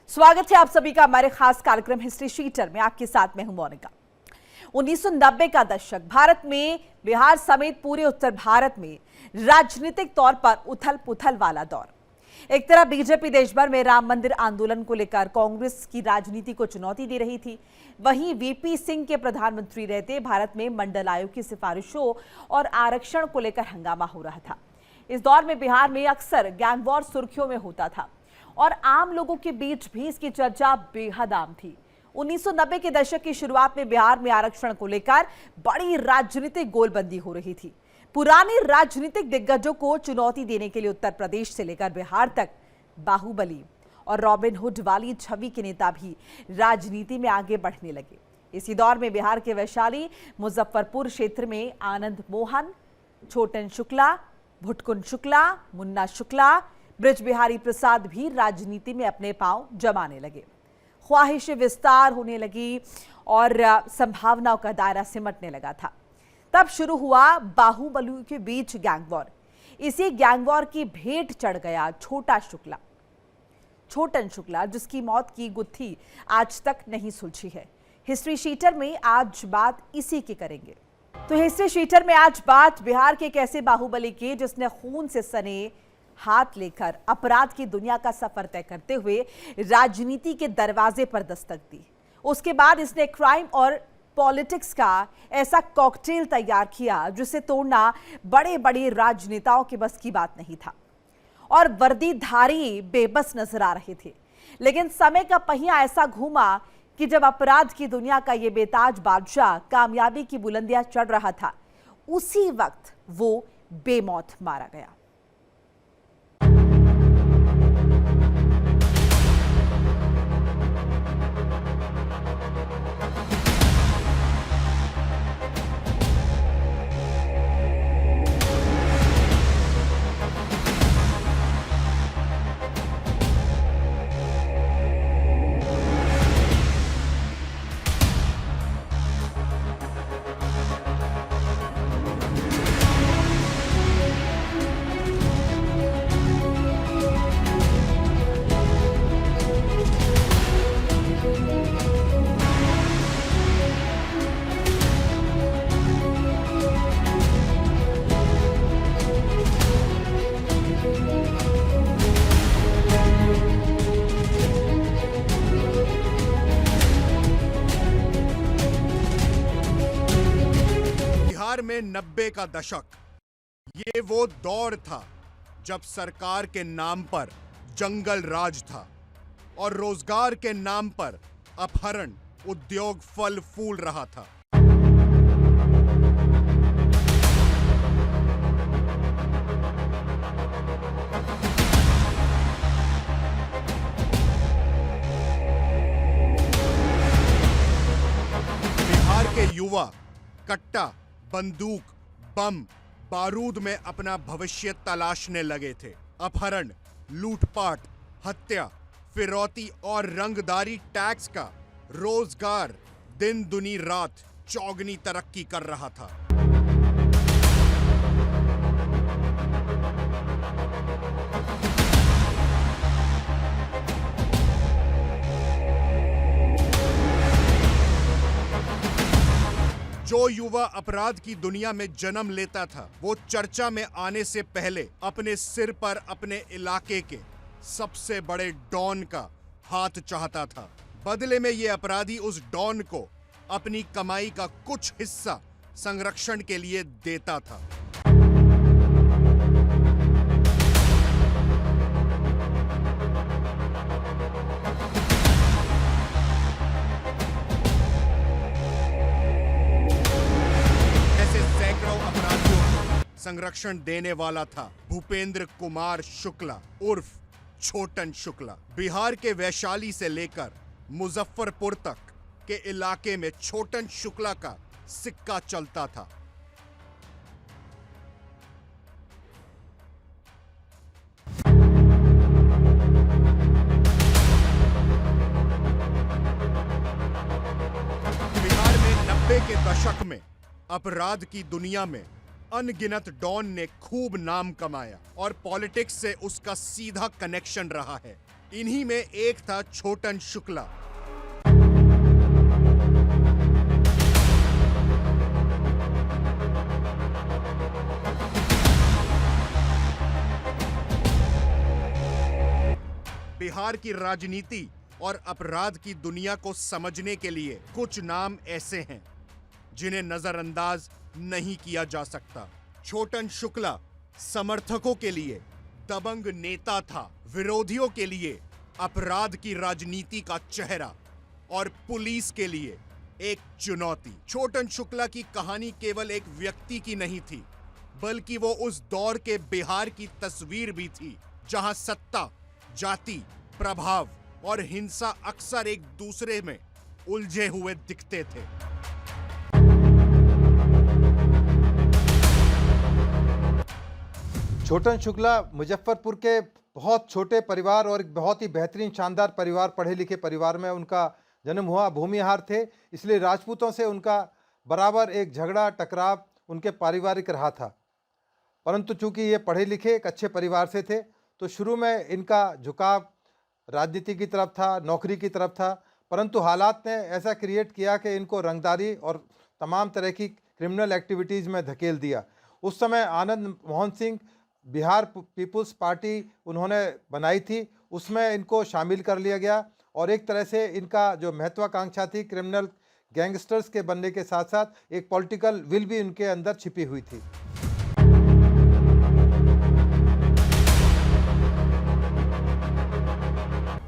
स्वागत है आप सभी का हमारे खास कार्यक्रम हिस्ट्री शीटर में। आपके साथ मैं हूं मोनिका। 1990 का दशक भारत में बिहार समेत पूरे उत्तर भारत में राजनीतिक तौर पर उथल पुथल वाला दौर। एक तरफ बीजेपी देश भर में राम मंदिर आंदोलन को लेकर कांग्रेस की राजनीति को चुनौती दे रही थी, वहीं वीपी सिंह के प्रधानमंत्री रहते भारत में मंडल आयोग की सिफारिशों और आरक्षण को लेकर हंगामा हो रहा था। इस दौर में बिहार में अक्सर गैंग वॉर सुर्खियों में होता था और आम लोगों के बीच भी इसकी चर्चा बेहद आम थी। 1990 के दशक की शुरुआत में बिहार में आरक्षण को लेकर बड़ी राजनीतिक गोलबंदी हो रही थी। पुराने राजनीतिक दिग्गजों को चुनौती देने के लिए उत्तर प्रदेश से लेकर बिहार तक बाहुबली और रॉबिन हुड वाली छवि के नेता भी राजनीति में आगे बढ़ने लगे। इसी दौर में बिहार के वैशाली मुजफ्फरपुर क्षेत्र में आनंद मोहन, छोटन शुक्ला, भुटकुन शुक्ला, मुन्ना शुक्ला, ब्रिज बिहारी प्रसाद भी राजनीति में अपने पांव जमाने लगे। ख्वाहिश विस्तार होने लगी और संभावनाओं का दायरा सिमटने लगा था। तब शुरू हुआ बाहुबली के बीच गैंग वॉर। इसी गैंग वॉर की भेंट चढ़ गया छोटन शुक्ला, जिसकी मौत की गुत्थी आज तक नहीं सुलझी है। हिस्ट्री शीटर में आज बात इसी की करेंगे। तो हिस्ट्री शीटर में आज बात बिहार के एक ऐसे बाहुबली की जिसने खून से सने हाथ लेकर अपराध की दुनिया का सफर तय करते हुए राजनीति के दरवाजे पर दस्तक दी। उसके बाद इसने क्राइम और पॉलिटिक्स का ऐसा कॉकटेल तैयार किया जिसे तोड़ना बड़े बड़े राजनेताओं के बस की बात नहीं था और वर्दीधारी बेबस नजर आ रहे थे। लेकिन समय का पहिया ऐसा घूमा कि जब अपराध की दुनिया का ये बेताज बादशाह कामयाबी की बुलंदियां चढ़ रहा था, उसी वक्त वो बेमौत मारा गया। में 90 का दशक, ये वो दौर था जब सरकार के नाम पर जंगल राज था और रोजगार के नाम पर अपहरण उद्योग फल फूल रहा था। बिहार के युवा कट्टा, बंदूक, बम, बारूद में अपना भविष्य तलाशने लगे थे। अपहरण, लूटपाट, हत्या, फिरौती और रंगदारी टैक्स का रोजगार दिन दुनी रात चौगनी तरक्की कर रहा था। जो युवा अपराध की दुनिया में जन्म लेता था, वो चर्चा में आने से पहले अपने सिर पर अपने इलाके के सबसे बड़े डॉन का हाथ चाहता था। बदले में ये अपराधी उस डॉन को अपनी कमाई का कुछ हिस्सा संरक्षण के लिए देता था। संरक्षण देने वाला था भूपेंद्र कुमार शुक्ला उर्फ छोटन शुक्ला। बिहार के वैशाली से लेकर मुजफ्फरपुर तक के इलाके में छोटन शुक्ला का सिक्का चलता था। बिहार में 90 के दशक में अपराध की दुनिया में अनगिनत डॉन ने खूब नाम कमाया और पॉलिटिक्स से उसका सीधा कनेक्शन रहा है। इन्हीं में एक था छोटन शुक्ला। बिहार की राजनीति और अपराध की दुनिया को समझने के लिए कुछ नाम ऐसे हैं जिन्हें नजरअंदाज नहीं किया जा सकता। छोटन शुक्ला समर्थकों के लिए दबंग नेता था, विरोधियों के लिए अपराध की राजनीति का चेहरा और पुलिस के लिए एक चुनौती। छोटन शुक्ला की कहानी केवल एक व्यक्ति की नहीं थी, बल्कि वो उस दौर के बिहार की तस्वीर भी थी जहां सत्ता, जाति, प्रभाव और हिंसा अक्सर एक दूसरे में उलझे हुए दिखते थे। छोटन शुक्ला मुजफ्फरपुर के बहुत छोटे परिवार और एक बहुत ही बेहतरीन शानदार परिवार, पढ़े लिखे परिवार में उनका जन्म हुआ। भूमिहार थे, इसलिए राजपूतों से उनका बराबर एक झगड़ा टकराव उनके पारिवारिक रहा था। परंतु चूंकि ये पढ़े लिखे एक अच्छे परिवार से थे, तो शुरू में इनका झुकाव राजनीति की तरफ था, नौकरी की तरफ था। परंतु हालात ने ऐसा क्रिएट किया कि इनको रंगदारी और तमाम तरह की क्रिमिनल एक्टिविटीज़ में धकेल दिया। उस समय आनंद मोहन सिंह बिहार पीपुल्स पार्टी उन्होंने बनाई थी, उसमें इनको शामिल कर लिया गया और एक तरह से इनका जो महत्वाकांक्षा थी क्रिमिनल गैंगस्टर्स के बनने के साथ साथ एक पॉलिटिकल विल भी इनके अंदर छिपी हुई थी।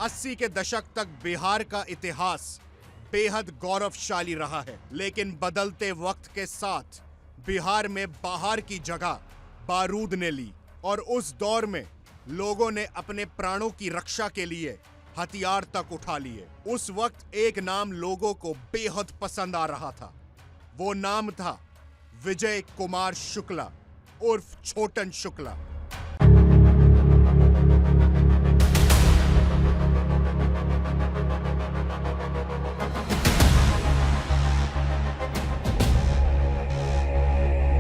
अस्सी के दशक तक बिहार का इतिहास बेहद गौरवशाली रहा है, लेकिन बदलते वक्त के साथ बिहार में बाहर की जगह बारूद ने ली और उस दौर में लोगों ने अपने प्राणों की रक्षा के लिए हथियार तक उठा लिए। उस वक्त एक नाम लोगों को बेहद पसंद आ रहा था। वो नाम था विजय कुमार शुक्ला उर्फ छोटन शुक्ला।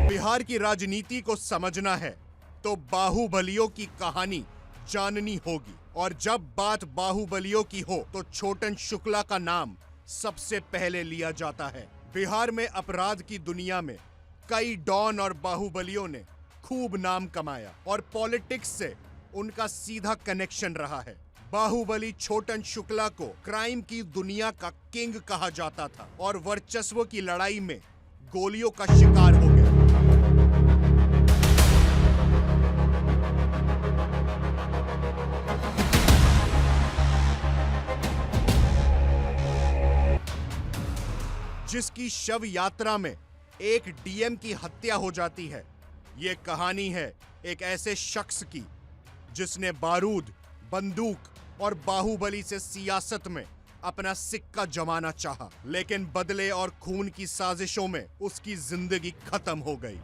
बिहार की राजनीति को समझना है तो बाहुबलियों की कहानी जाननी होगी, और जब बात बाहुबलियों की हो तो छोटन शुक्ला का नाम सबसे पहले लिया जाता है। बिहार में अपराध की दुनिया में कई डॉन और बाहुबलियों ने खूब नाम कमाया और पॉलिटिक्स से उनका सीधा कनेक्शन रहा है। बाहुबली छोटन शुक्ला को क्राइम की दुनिया का किंग कहा जाता था और वर्चस्व की लड़ाई में गोलियों का शिकार हो गया। जिसकी शव यात्रा में एक डीएम की हत्या हो जाती है। ये कहानी है एक ऐसे शख्स की जिसने बारूद, बंदूक और बाहुबली से सियासत में अपना सिक्का जमाना चाहा, लेकिन बदले और खून की साजिशों में उसकी जिंदगी खत्म हो गई।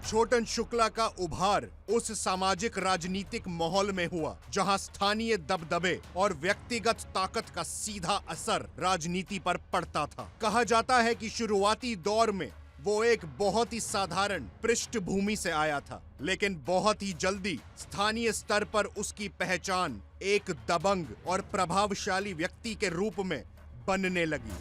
छोटन शुक्ला का उभार उस सामाजिक राजनीतिक माहौल में हुआ जहां स्थानीय दबदबे और व्यक्तिगत ताकत का सीधा असर राजनीति पर पड़ता था। कहा जाता है कि शुरुआती दौर में वो एक बहुत ही साधारण पृष्ठभूमि से आया था, लेकिन बहुत ही जल्दी स्थानीय स्तर पर उसकी पहचान एक दबंग और प्रभावशाली व्यक्ति के रूप में बनने लगी।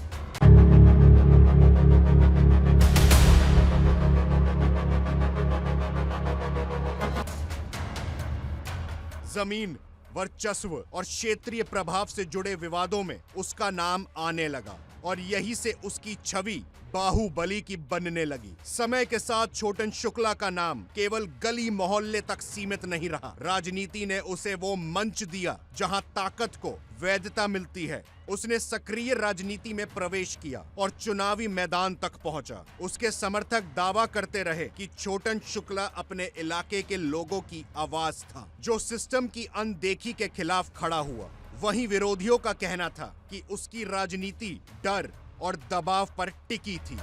जमीन, वर्चस्व और क्षेत्रीय प्रभाव से जुड़े विवादों में उसका नाम आने लगा और यही से उसकी छवि बाहुबली की बनने लगी। समय के साथ छोटन शुक्ला का नाम केवल गली मोहल्ले तक सीमित नहीं रहा। राजनीति ने उसे वो मंच दिया जहां ताकत को वैधता मिलती है। उसने सक्रिय राजनीति में प्रवेश किया और चुनावी मैदान तक पहुंचा। उसके समर्थक दावा करते रहे कि छोटन शुक्ला अपने इलाके के लोगों की आवाज था, जो सिस्टम की अनदेखी के खिलाफ खड़ा हुआ। वहीं विरोधियों का कहना था कि उसकी राजनीति डर और दबाव पर टिकी थी।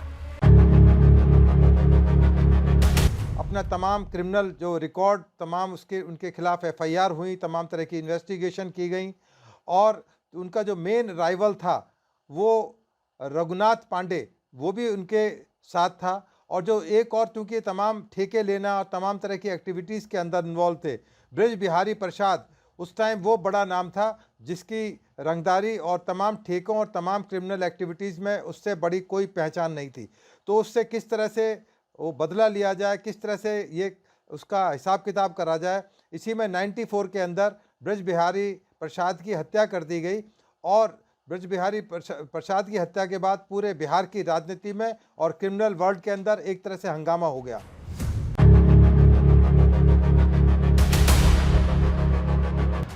अपना तमाम क्रिमिनल जो रिकॉर्ड, तमाम उनके खिलाफ एफआईआर हुई, तमाम तरह की इन्वेस्टिगेशन की गई और उनका जो मेन राइवल था वो रघुनाथ पांडे वो भी उनके साथ था। और जो एक और, चूंकि तमाम ठेके लेना और तमाम तरह की एक्टिविटीज़ के अंदर इन्वॉल्व थे, ब्रज बिहारी प्रसाद उस टाइम वो बड़ा नाम था जिसकी रंगदारी और तमाम ठेकों और तमाम क्रिमिनल एक्टिविटीज़ में उससे बड़ी कोई पहचान नहीं थी। तो उससे किस तरह से वो बदला लिया जाए, किस तरह से ये उसका हिसाब किताब करा जाए, इसी में 94 के अंदर ब्रज बिहारी प्रसाद की हत्या कर दी गई। और ब्रज बिहारी प्रसाद की हत्या के बाद पूरे बिहार की राजनीति में और क्रिमिनल वर्ल्ड के अंदर एक तरह से हंगामा हो गया।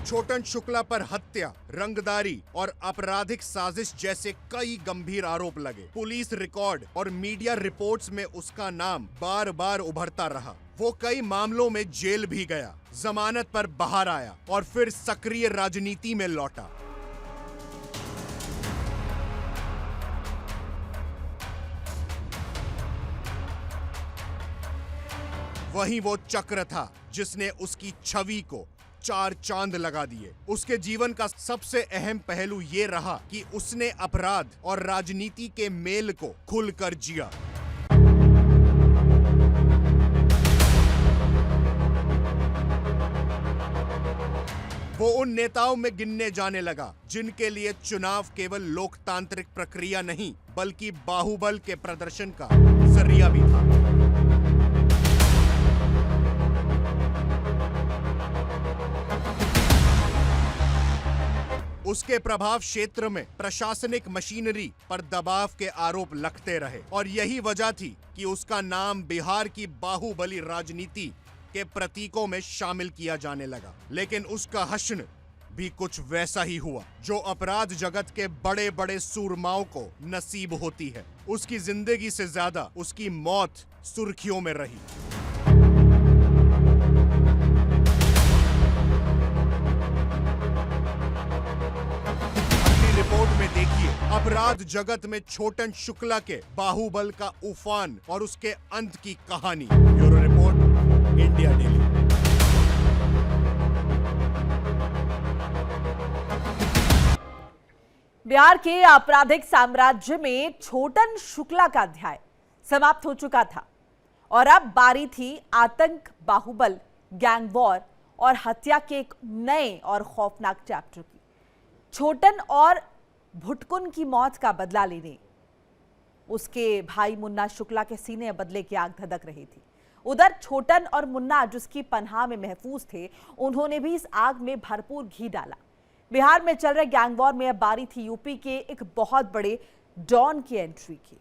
छोटन शुक्ला पर हत्या, रंगदारी और आपराधिक साजिश जैसे कई गंभीर आरोप लगे। पुलिस रिकॉर्ड और मीडिया रिपोर्ट्स में उसका नाम बार बार उभरता रहा। वो कई मामलों में जेल भी गया, जमानत पर बाहर आया और फिर सक्रिय राजनीति में लौटा। वहीं वो चक्र था जिसने उसकी छवि को 4 चांद लगा दिए। उसके जीवन का सबसे अहम पहलू ये रहा कि उसने अपराध और राजनीति के मेल को खुलकर जिया। वो उन नेताओं में गिनने जाने लगा जिनके लिए चुनाव केवल लोकतांत्रिक प्रक्रिया नहीं बल्कि बाहुबल के प्रदर्शन का जरिया भी था। उसके प्रभाव क्षेत्र में प्रशासनिक मशीनरी पर दबाव के आरोप लगते रहे और यही वजह थी कि उसका नाम बिहार की बाहुबली राजनीति के प्रतीकों में शामिल किया जाने लगा। लेकिन उसका हश्र भी कुछ वैसा ही हुआ जो अपराध जगत के बड़े बड़े सूरमाओं को नसीब होती है। उसकी जिंदगी से ज्यादा उसकी मौत सुर्खियों में रही। रिपोर्ट में देखिए अपराध जगत में छोटन शुक्ला के बाहुबल का उफान और उसके अंत की कहानी। Bureau report, India daily. Bihar के आपराधिक साम्राज्य में छोटन शुक्ला का अध्याय समाप्त हो चुका था और अब बारी थी आतंक, बाहुबल, गैंग वॉर और हत्या के एक नए और खौफनाक चैप्टर की। छोटन और भुटकुन की मौत का बदला लेने उसके भाई मुन्ना शुक्ला के सीने बदले की आग धधक रही थी। उधर छोटन और मुन्ना जिसकी पनाह में महफूज थे, उन्होंने भी इस आग में भरपूर घी डाला। बिहार में चल रहे गैंग वॉर में अब बारी थी यूपी के एक बहुत बड़े डॉन की एंट्री की।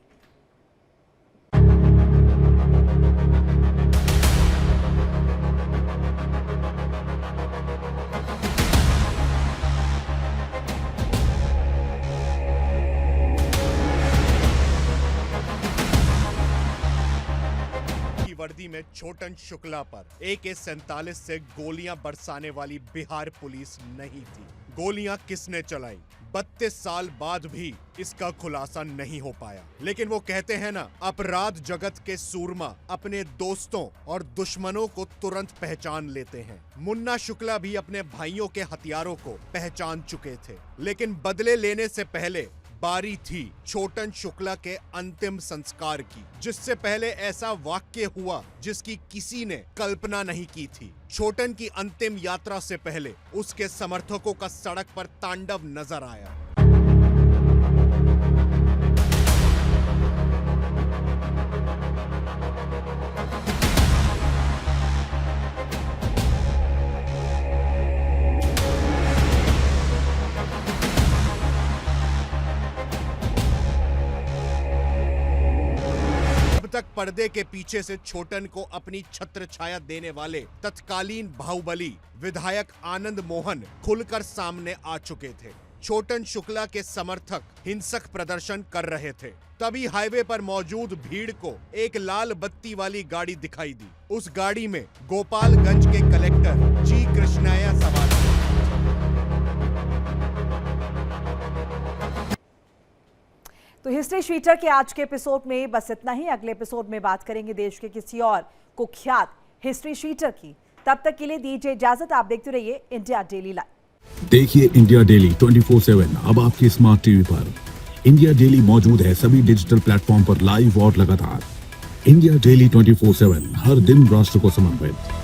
वर्दी में छोटन शुक्ला पर AK-47 से गोलियां बरसाने वाली बिहार पुलिस नहीं थी। गोलियां किसने चलाई 32 साल बाद भी इसका खुलासा नहीं हो पाया। लेकिन वो कहते हैं ना, अपराध जगत के सूरमा अपने दोस्तों और दुश्मनों को तुरंत पहचान लेते हैं। मुन्ना शुक्ला भी अपने भाइयों के हथियारों को पहचान चुके थे। लेकिन बदले लेने से पहले बारी थी छोटन शुक्ला के अंतिम संस्कार की, जिससे पहले ऐसा वाक्य हुआ जिसकी किसी ने कल्पना नहीं की थी। छोटन की अंतिम यात्रा से पहले उसके समर्थकों का सड़क पर तांडव नजर आया। तक पर्दे के पीछे से छोटन को अपनी छत्र छाया देने वाले तत्कालीन बाहुबली विधायक आनंद मोहन खुलकर सामने आ चुके थे। छोटन शुक्ला के समर्थक हिंसक प्रदर्शन कर रहे थे। तभी हाईवे पर मौजूद भीड़ को एक लाल बत्ती वाली गाड़ी दिखाई दी। उस गाड़ी में गोपालगंज के कलेक्टर जी कृष्णैया सवार थे। तो हिस्ट्री शीटर के आज के एपिसोड में बस इतना ही। अगले एपिसोड में बात करेंगे देश के किसी और कुख्यात हिस्ट्री शीटर की। तब तक के लिए दीजिए इजाजत। आप देखते रहिए इंडिया डेली लाइव। देखिए इंडिया डेली 24/7 अब आपकी स्मार्ट टीवी पर। इंडिया डेली मौजूद है सभी डिजिटल प्लेटफॉर्म पर लाइव और लगातार। इंडिया डेली 24/7 हर दिन राष्ट्र को समर्पित।